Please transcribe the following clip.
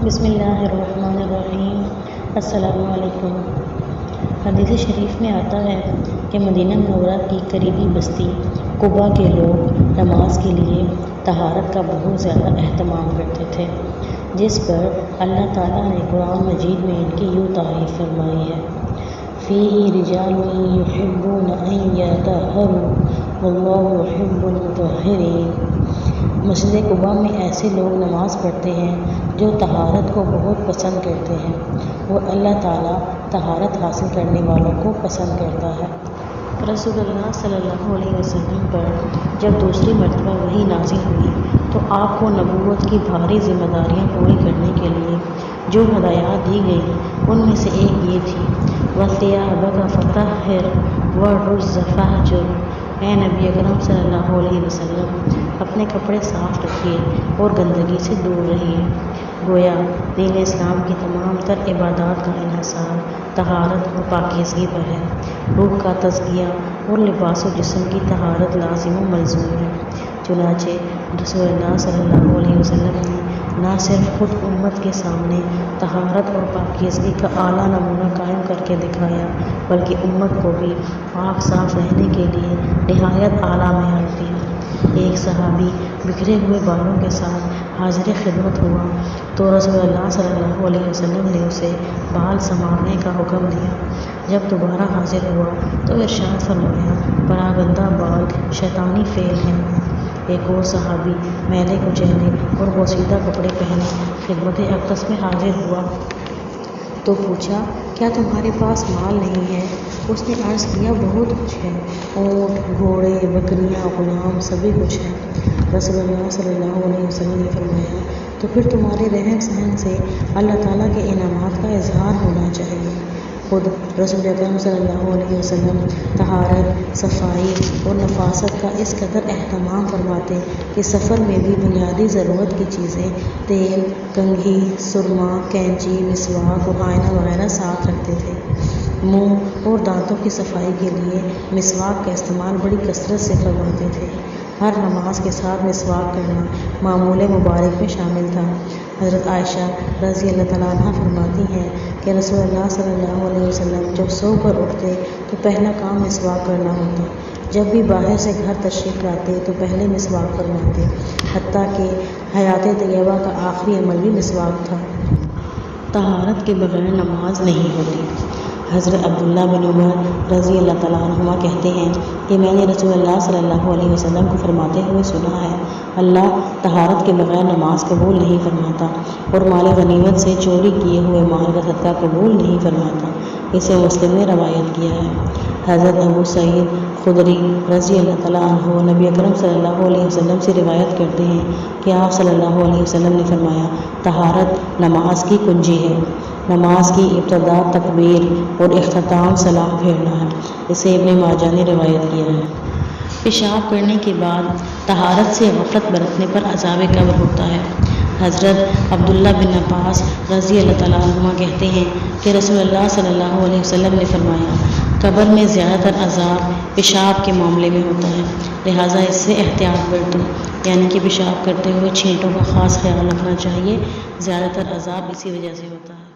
بسم اللہ الرحمن الرحیم۔ السلام علیکم۔ حدیث شریف میں آتا ہے کہ مدینہ منورہ کی قریبی بستی قبا کے لوگ نماز کے لیے طہارت کا بہت زیادہ اہتمام کرتے تھے، جس پر اللہ تعالیٰ نے قرآن مجید میں ان کی یوں تعریف فرمائی ہے: فیہ رجال یحبون ان یطہروا واللہ یحب المطہرین۔ مسجد قباء میں ایسے لوگ نماز پڑھتے ہیں جو طہارت کو بہت پسند کرتے ہیں، اور اللہ تعالیٰ طہارت حاصل کرنے والوں کو پسند کرتا ہے۔ رسول اللہ صلی اللہ علیہ وسلم پر جب دوسری مرتبہ وحی نازل ہوئی تو آپ کو نبوت کی بھاری ذمہ داریاں پوری کرنے کے لیے جو ہدایات دی گئیں ان میں سے ایک یہ تھی: وَثِيَابَكَ فَطَهِّرْ وَالرُّجْزَ فَاهْجُرْ۔ اے نبی اکرم صلی اللہ علیہ وسلم، اپنے کپڑے صاف رکھیے اور گندگی سے دور رہیے۔ گویا دین اسلام کی تمام تر عبادات کا انحصار طہارت اور پاکیزگی پر ہے۔ روح کا تزکیہ اور لباس و جسم کی طہارت لازم و ملزوم ہے۔ چنانچہ رسول اللہ صلی اللہ علیہ وسلم نے نہ صرف خود امت کے سامنے طہارت اور پاکیزگی کا اعلیٰ نمونہ قائم کر کے دکھایا، بلکہ امت کو بھی پاک صاف رہنے کے لیے نہایت اعلیٰ معیار دیا۔ ایک صحابی بکھرے ہوئے بالوں کے ساتھ حاضر خدمت ہوا تو رسول اللہ صلی اللہ علیہ وسلم نے اسے بال سنوارنے کا حکم دیا۔ جب دوبارہ حاضر ہوا تو ارشاد فرمایا: پراگندہ بال شیطانی فعل ہیں۔ ایک اور صحابی میلے کچیلے اور بوسیدہ کپڑے پہنے خدمت اقدس میں حاضر ہوا تو پوچھا: کیا تمہارے پاس مال نہیں ہے؟ اس نے عرض کیا: بہت کچھ ہے، اونٹ، گھوڑے، بکریاں، غلام، سبھی کچھ ہے۔ رسول اللہ صلی اللہ علیہ وسلم نے فرمایا: تو پھر تمہارے رہن سہن سے اللہ تعالیٰ کے انعامات کا اظہار ہونا چاہیے۔ خود رسول اکرم صلی اللہ علیہ وسلم طہارت، صفائی اور نفاست کا اس قدر اہتمام فرماتے کہ سفر میں بھی بنیادی ضرورت کی چیزیں تیل، کنگھی، سرما، کینچی، مسواک اور آئینہ وغیرہ ساتھ رکھتے تھے۔ منہ اور دانتوں کی صفائی کے لیے مسواک کا استعمال بڑی کثرت سے فرماتے تھے۔ ہر نماز کے ساتھ مسواک کرنا معمول مبارک میں شامل تھا۔ حضرت عائشہ رضی اللہ تعالیٰ عنہ فرماتی ہیں کہ رسول اللہ صلی اللہ علیہ وسلم جب سو کر اٹھتے تو پہلا کام مسواک کرنا ہوتا۔ جب بھی باہر سے گھر تشریف لاتے تو پہلے مسواک فرماتے، حتیٰ کہ حیات طیبہ کا آخری عمل بھی مسواک تھا۔ طہارت کے بغیر نماز نہیں ہوتی۔ حضرت عبداللہ بن عمر رضی اللہ تعالیٰ عنہما کہتے ہیں کہ میں نے رسول اللہ صلی اللہ علیہ وسلم کو فرماتے ہوئے سنا ہے: اللہ طہارت کے بغیر نماز قبول نہیں فرماتا اور مال غنیمت سے چوری کیے ہوئے مال کا صدقہ قبول نہیں فرماتا۔ اسے مسلم نے روایت کیا ہے۔ حضرت ابو سعید خدری رضی اللہ تعالیٰ عنہ نبی اکرم صلی اللہ علیہ وسلم سے روایت کرتے ہیں کہ آپ صلی اللہ علیہ وسلم نے فرمایا: طہارت نماز کی کنجی ہے۔ نماز کی ابتدا تکبیر اور اختتام سلام پھیرنا ہے۔ اسے ابن ماجہ نے روایت کیا ہے۔ پیشاب کرنے کے بعد طہارت سے غفلت برتنے پر عذاب قبر ہوتا ہے۔ حضرت عبداللہ بن عباس رضی اللہ تعالیٰ عنہما کہتے ہیں کہ رسول اللہ صلی اللہ علیہ وسلم نے فرمایا: قبر میں زیادہ تر عذاب پیشاب کے معاملے میں ہوتا ہے، لہٰذا اس سے احتیاط برتو، یعنی کہ پیشاب کرتے ہوئے چھینٹوں کا خاص خیال رکھنا چاہیے۔ زیادہ تر عذاب اسی وجہ سے ہوتا ہے۔